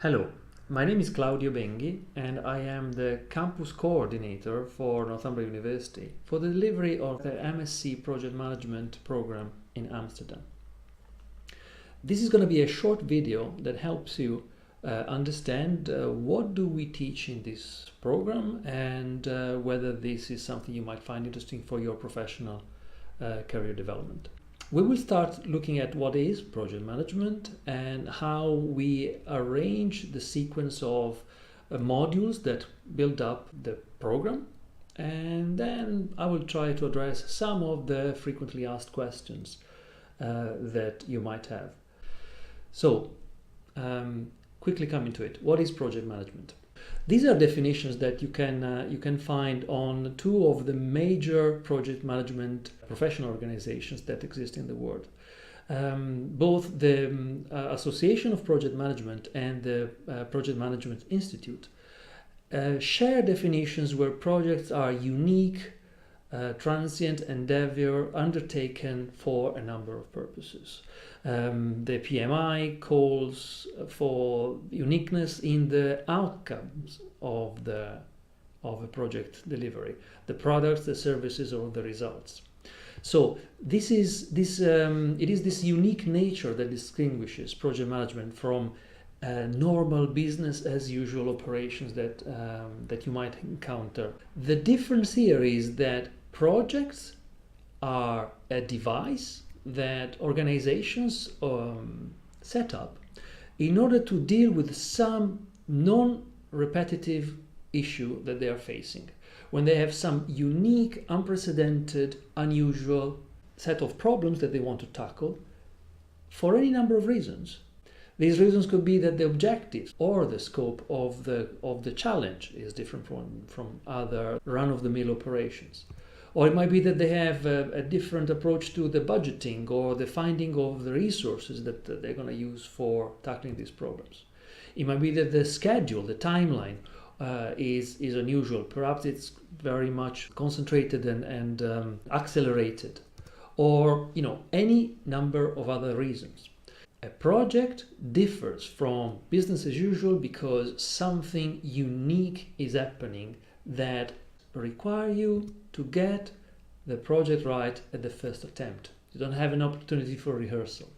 Hello, my name is Claudio Benghi and I am the campus coordinator for Northumbria University for the delivery of the MSc Project Management program in Amsterdam. This is going to be a short video that helps you understand what do we teach in this program and whether this is something you might find interesting for your professional career development. We will start looking at what is project management and how we arrange the sequence of modules that build up the program. And then I will try to address some of the frequently asked questions that you might have. So, quickly coming to it, what is project management? These are definitions that you can find on two of the major project management professional organizations that exist in the world. Both the Association of Project Management and the Project Management Institute share definitions where projects are unique, transient endeavor undertaken for a number of purposes. The PMI calls for uniqueness in the outcomes of a project delivery, the products, the services, or the results. So it is this unique nature that distinguishes project management from normal business as usual operations that you might encounter. The difference here is that projects are a device that organizations set up in order to deal with some non-repetitive issue that they are facing. When they have some unique, unprecedented, unusual set of problems that they want to tackle for any number of reasons. These reasons could be that the objectives or the scope of the challenge is different from other run-of-the-mill operations. Or it might be that they have a different approach to the budgeting or the finding of the resources that they're going to use for tackling these problems. It might be that the schedule, the timeline is unusual. Perhaps it's very much concentrated and accelerated, or any number of other reasons. A project differs from business as usual because something unique is happening that require you to get the project right at the first attempt. You don't have an opportunity for rehearsal.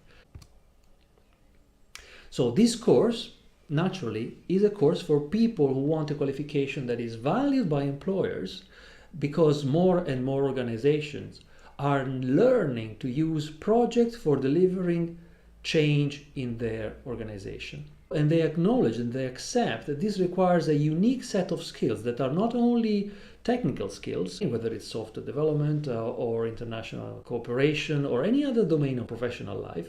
So this course, naturally, is a course for people who want a qualification that is valued by employers because more and more organizations are learning to use projects for delivering change in their organization. And they acknowledge and they accept that this requires a unique set of skills that are not only technical skills, whether it's software development or international cooperation or any other domain of professional life,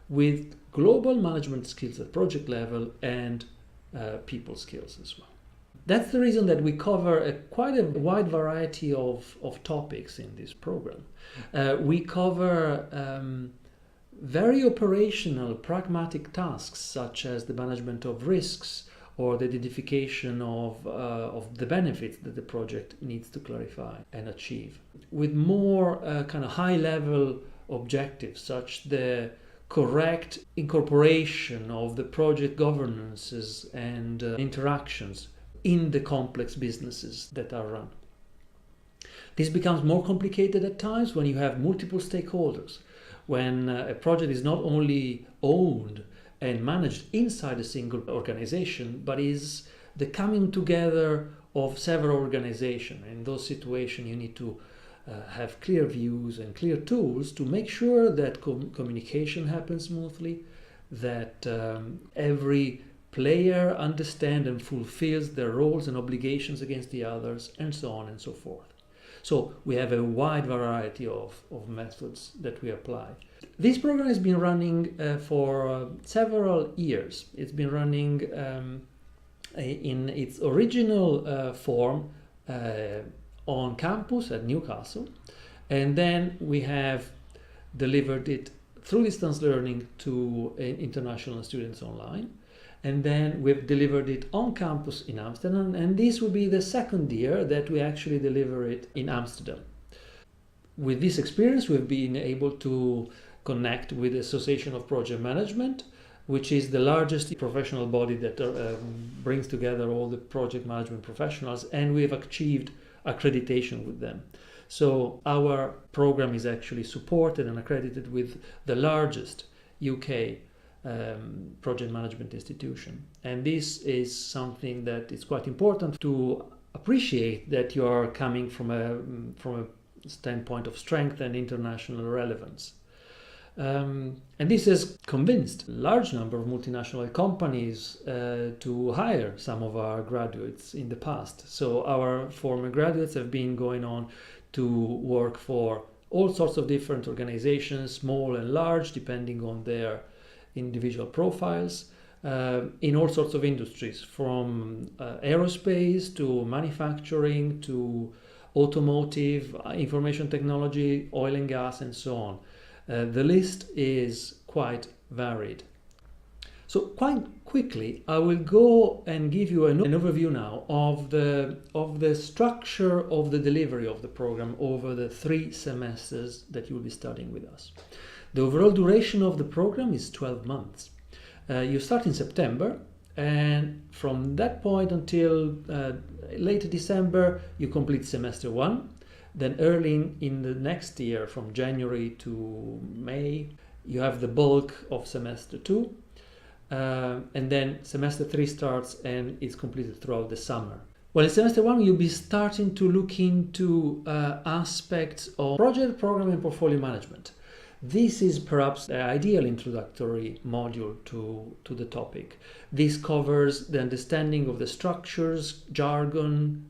with global management skills at project level and people skills as well. That's the reason that we cover quite a wide variety of topics in this program. We cover very operational, pragmatic tasks such as the management of risks or the identification of the benefits that the project needs to clarify and achieve. With more kind of high-level objectives, such the correct incorporation of the project governances and interactions in the complex businesses that are run. This becomes more complicated at times when you have multiple stakeholders, when a project is not only owned and managed inside a single organization, but is the coming together of several organizations. In those situations, you need to have clear views and clear tools to make sure that communication happens smoothly, that every player understands and fulfills their roles and obligations against the others, and so on and so forth. So we have a wide variety of methods that we apply. This program has been running for several years. It's been running in its original form on campus at Newcastle, and then we have delivered it through distance learning to international students online. And then we've delivered it on campus in Amsterdam, and this will be the second year that we actually deliver it in Amsterdam. With this experience, we've been able to connect with the Association of Project Management which is the largest professional body that brings together all the project management professionals, and we have achieved accreditation with them. So our program is actually supported and accredited with the largest UK project management institution. And this is something that is quite important to appreciate, that you are coming from a standpoint of strength and international relevance. And this has convinced a large number of multinational companies to hire some of our graduates in the past. So our former graduates have been going on to work for all sorts of different organizations, small and large, depending on their individual profiles, in all sorts of industries, from aerospace to manufacturing to automotive, information technology, oil and gas, and so on. The list is quite varied. So quite quickly, I will go and give you an overview now of the structure of the delivery of the program over the 3 semesters that you will be studying with us. The overall duration of the program is 12 months. You start in September, and from that point until late December, you complete semester 1. Then early in the next year, from January to May, you have the bulk of semester 2. And then semester 3 starts and is completed throughout the summer. Well, in semester 1, you'll be starting to look into aspects of project, program, and portfolio management. This is perhaps the ideal introductory module to the topic. This covers the understanding of the structures, jargon,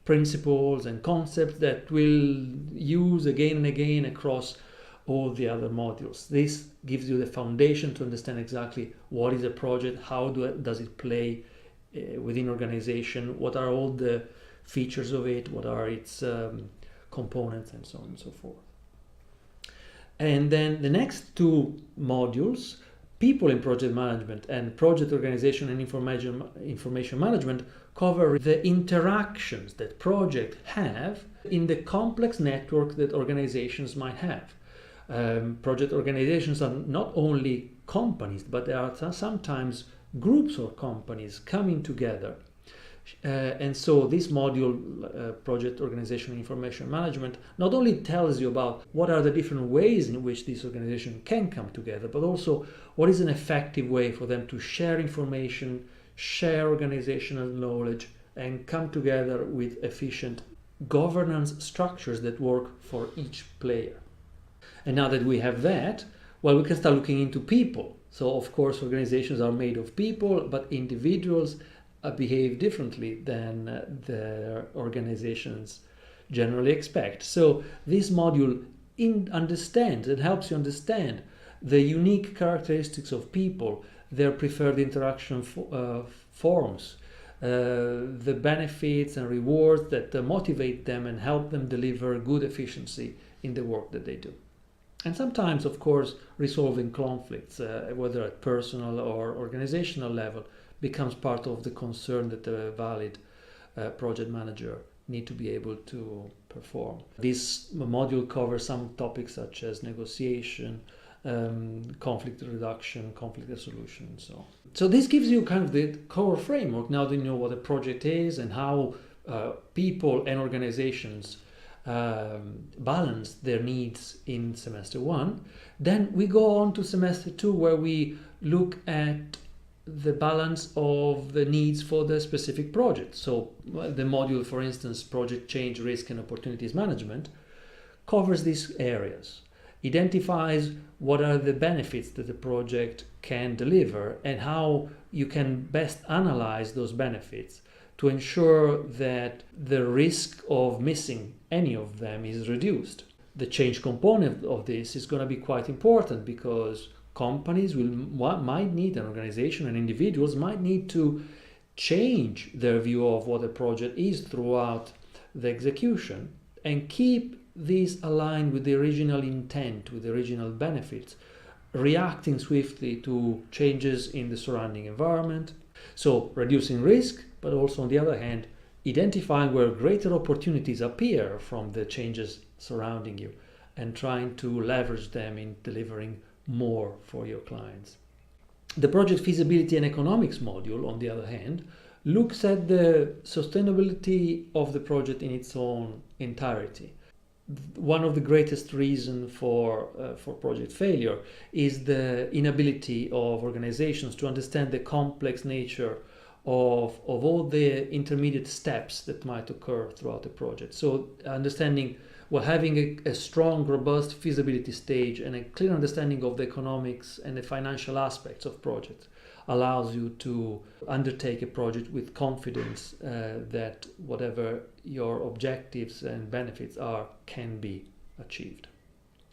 principles and concepts that we'll use again and again across all the other modules. This gives you the foundation to understand exactly what is a project, how does it play within organization, what are all the features of it, what are its components, and so on and so forth. And then the next 2 modules, people in project management and project organization and information management, cover the interactions that projects have in the complex network that organizations might have. Project organizations are not only companies, but they are sometimes groups or companies coming together. And so this module, Project Organization and Information Management, not only tells you about what are the different ways in which this organization can come together, but also what is an effective way for them to share information, share organizational knowledge, and come together with efficient governance structures that work for each player. And now that we have that, well, we can start looking into people. So of course organizations are made of people, but individuals behave differently than the organizations generally expect. So this module understands and helps you understand the unique characteristics of people, their preferred interaction forms, the benefits and rewards that motivate them and help them deliver good efficiency in the work that they do. And sometimes, of course, resolving conflicts, whether at personal or organizational level, becomes part of the concern that a valid project manager need to be able to perform. This module covers some topics such as negotiation, conflict reduction, conflict resolution, and so on. So this gives you kind of the core framework. Now that you know what a project is and how people and organizations balance their needs in semester 1. Then we go on to semester 2, where we look at the balance of the needs for the specific project. So the module, for instance, Project Change, Risk and Opportunities Management, covers these areas, identifies what are the benefits that the project can deliver and how you can best analyze those benefits to ensure that the risk of missing any of them is reduced. The change component of this is going to be quite important, because companies might need, an organization and individuals might need to change their view of what a project is throughout the execution and keep these aligned with the original intent, with the original benefits, reacting swiftly to changes in the surrounding environment. So reducing risk, but also on the other hand, identifying where greater opportunities appear from the changes surrounding you and trying to leverage them in delivering more for your clients. The project feasibility and economics module, on the other hand, looks at the sustainability of the project in its own entirety. One of the greatest reasons for project failure is the inability of organizations to understand the complex nature of all the intermediate steps that might occur throughout the project. So understanding, well, having a strong, robust feasibility stage and a clear understanding of the economics and the financial aspects of projects allows you to undertake a project with confidence that whatever your objectives and benefits are can be achieved.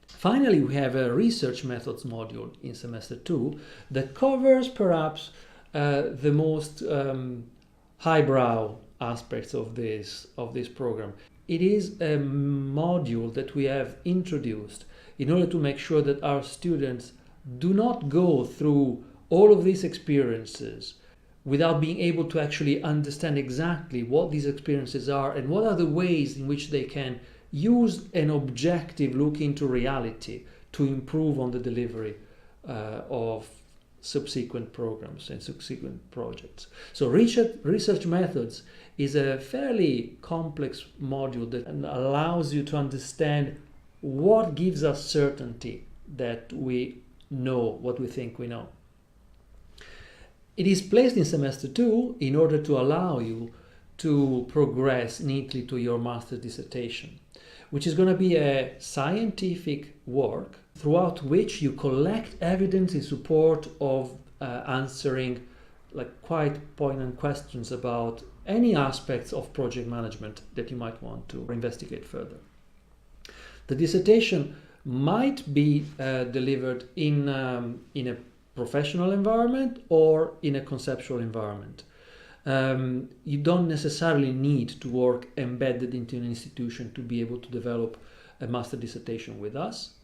Finally, we have a research methods module in semester 2 that covers perhaps the most highbrow aspects of this program. It is a module that we have introduced in order to make sure that our students do not go through all of these experiences without being able to actually understand exactly what these experiences are and what are the ways in which they can use an objective look into reality to improve on the delivery of subsequent programs and subsequent projects. So research methods is a fairly complex module that allows you to understand what gives us certainty that we know what we think we know. It is placed in semester 2 in order to allow you to progress neatly to your master's dissertation, which is going to be a scientific work throughout which you collect evidence in support of answering quite poignant questions about any aspects of project management that you might want to investigate further. The dissertation might be delivered in a professional environment or in a conceptual environment. You don't necessarily need to work embedded into an institution to be able to develop a master dissertation with us.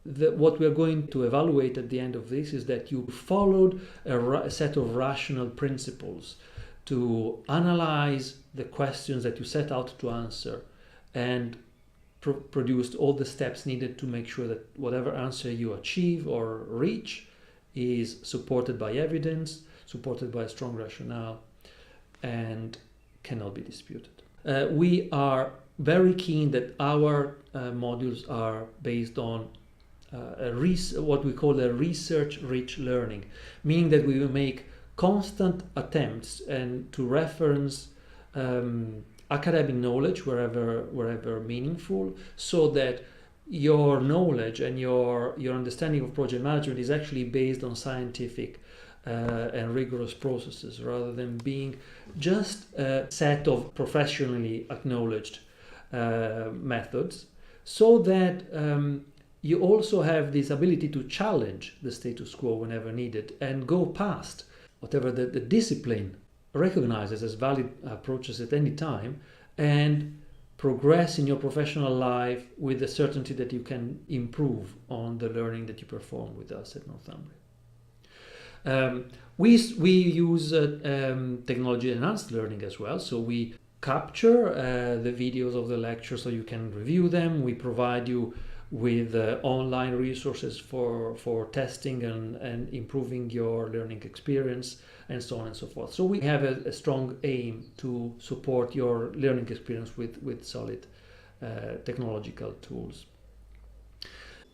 What we're going to evaluate at the end of this is that you followed a set of rational principles to analyze the questions that you set out to answer and produced all the steps needed to make sure that whatever answer you achieve or reach is supported by evidence, supported by a strong rationale, and cannot be disputed. We are very keen that our modules are based on what we call a research-rich learning, meaning that we will make constant attempts and to reference academic knowledge wherever meaningful, so that your knowledge and your understanding of project management is actually based on scientific and rigorous processes rather than being just a set of professionally acknowledged methods, so that you also have this ability to challenge the status quo whenever needed and go past whatever the discipline recognizes as valid approaches at any time and progress in your professional life with the certainty that you can improve on the learning that you perform with us at Northumbria. We use technology enhanced learning as well, so we capture the videos of the lecture so you can review them. We provide you with online resources for testing and improving your learning experience, and so on and so forth. So we have a strong aim to support your learning experience with solid technological tools.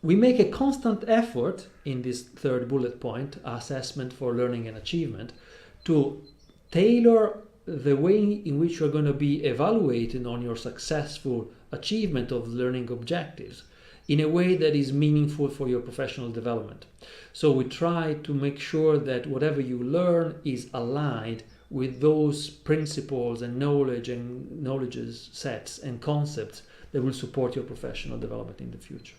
We make a constant effort in this third bullet point, assessment for learning and achievement, to tailor the way in which you're going to be evaluated on your successful achievement of learning objectives in a way that is meaningful for your professional development. So we try to make sure that whatever you learn is aligned with those principles and knowledge sets and concepts that will support your professional development in the future.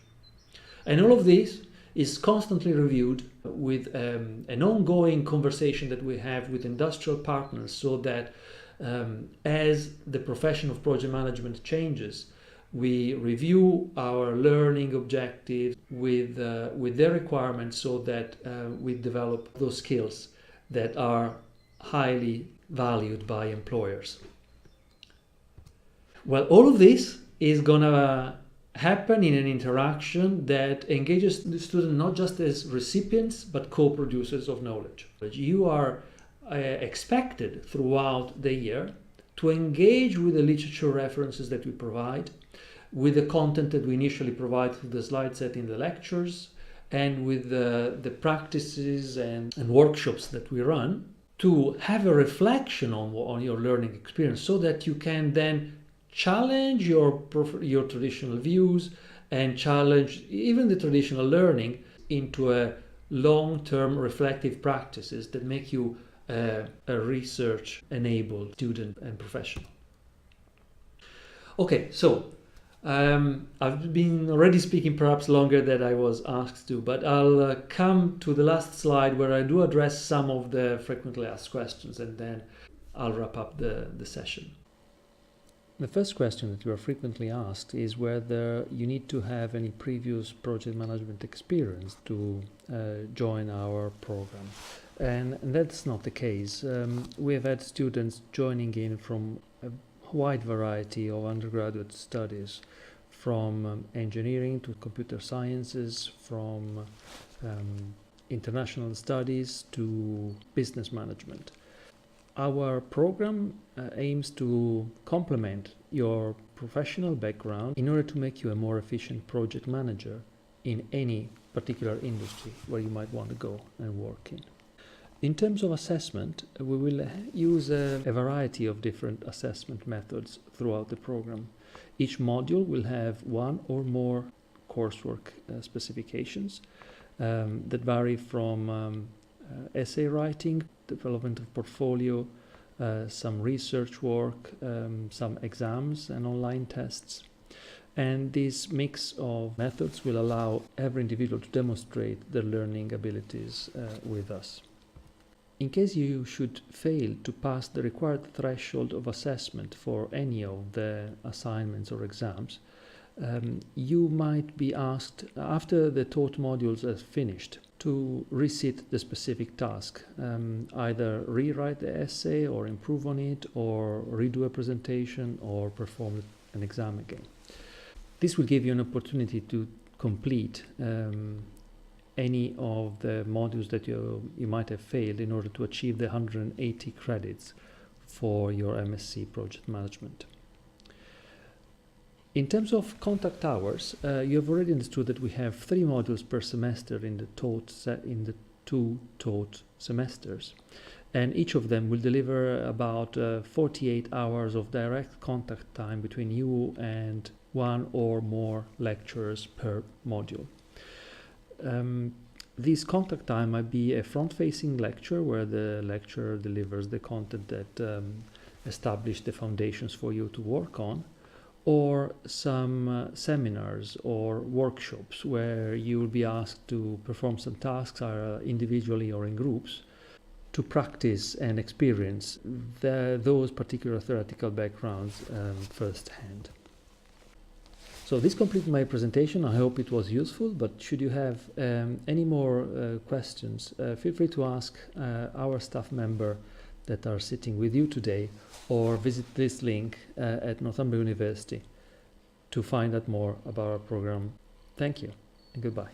And all of this is constantly reviewed with an ongoing conversation that we have with industrial partners, so that as the profession of project management changes, we review our learning objectives with their requirements, so that we develop those skills that are highly valued by employers. Well, all of this is gonna happen in an interaction that engages the student not just as recipients but co-producers of knowledge. You are expected throughout the year to engage with the literature references that we provide, with the content that we initially provide through the slide set in the lectures, and with the practices and workshops that we run, to have a reflection on your learning experience so that you can then challenge your traditional views and challenge even the traditional learning into a long-term reflective practices that make you a research-enabled student and professional. Okay, so I've been already speaking perhaps longer than I was asked to, but I'll come to the last slide where I do address some of the frequently asked questions, and then I'll wrap up the session. The first question that you are frequently asked is whether you need to have any previous project management experience to join our program. And that's not the case. We have had students joining in from a wide variety of undergraduate studies, from engineering to computer sciences, from international studies to business management. Our program aims to complement your professional background in order to make you a more efficient project manager in any particular industry where you might want to go and work in. In terms of assessment, we will use a variety of different assessment methods throughout the program. Each module will have one or more coursework specifications that vary from essay writing, development of portfolio, some research work, some exams and online tests. And this mix of methods will allow every individual to demonstrate their learning abilities with us. In case you should fail to pass the required threshold of assessment for any of the assignments or exams, you might be asked, after the taught modules are finished, to resit the specific task, either rewrite the essay or improve on it, or redo a presentation or perform an exam again. This will give you an opportunity to complete any of the modules that you might have failed in order to achieve the 180 credits for your MSc Project Management. In terms of contact hours, you have already understood that we have 3 modules per semester in the 2 taught semesters, and each of them will deliver about 48 hours of direct contact time between you and one or more lecturers per module. This contact time might be a front-facing lecture where the lecturer delivers the content that established the foundations for you to work on, or some seminars or workshops where you will be asked to perform some tasks either individually or in groups to practice and experience those particular theoretical backgrounds firsthand. So this completes my presentation. I hope it was useful, but should you have any more questions, feel free to ask our staff member that are sitting with you today, or visit this link at Northumbria University to find out more about our program. Thank you and goodbye.